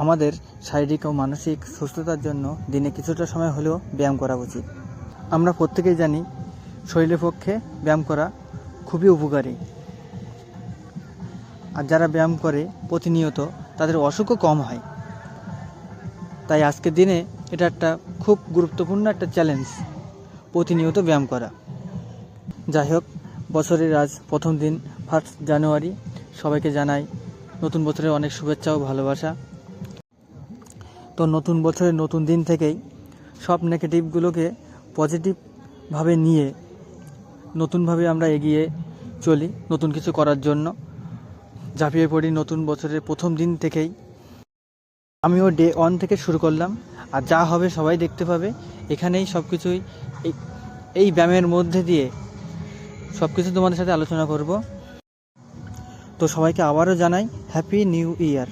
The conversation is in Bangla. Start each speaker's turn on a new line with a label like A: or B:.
A: আমাদের শারীরিক ও মানসিক সুস্থতার জন্য দিনে কিছুটা সময় হলেও ব্যায়াম করা উচিত। আমরা প্রত্যেকেই জানি শরীরের পক্ষে ব্যায়াম করা খুবই উপকারী। আর যারা ব্যায়াম করে প্রতিনিয়ত তাদের অসুখও কম হয়। তাই আজকের দিনে এটা একটা খুব গুরুত্বপূর্ণ একটা চ্যালেঞ্জ, প্রতিনিয়ত ব্যায়াম করা। যাই হোক, বছরের আজ প্রথম দিন 1 জানুয়ারি। সবাইকে জানাই নতুন বছরের অনেক শুভেচ্ছা ও ভালোবাসা। তো নতুন বছরের নতুন দিন থেকেই সব নেগেটিভগুলোকে পজিটিভভাবে নিয়ে নতুনভাবে আমরা এগিয়ে চলি, নতুন কিছু করার জন্য ঝাঁপিয়ে পড়ি। নতুন বছরের প্রথম দিন থেকেই আমিও ডে 1 থেকে শুরু করলাম। আর যা হবে সবাই দেখতে পাবে। এখানেই সব কিছুই এই ব্যায়ামের মধ্যে দিয়ে সব কিছু তোমাদের সাথে আলোচনা করব। তো সবাইকে আবারও জানাই হ্যাপি নিউ ইয়ার।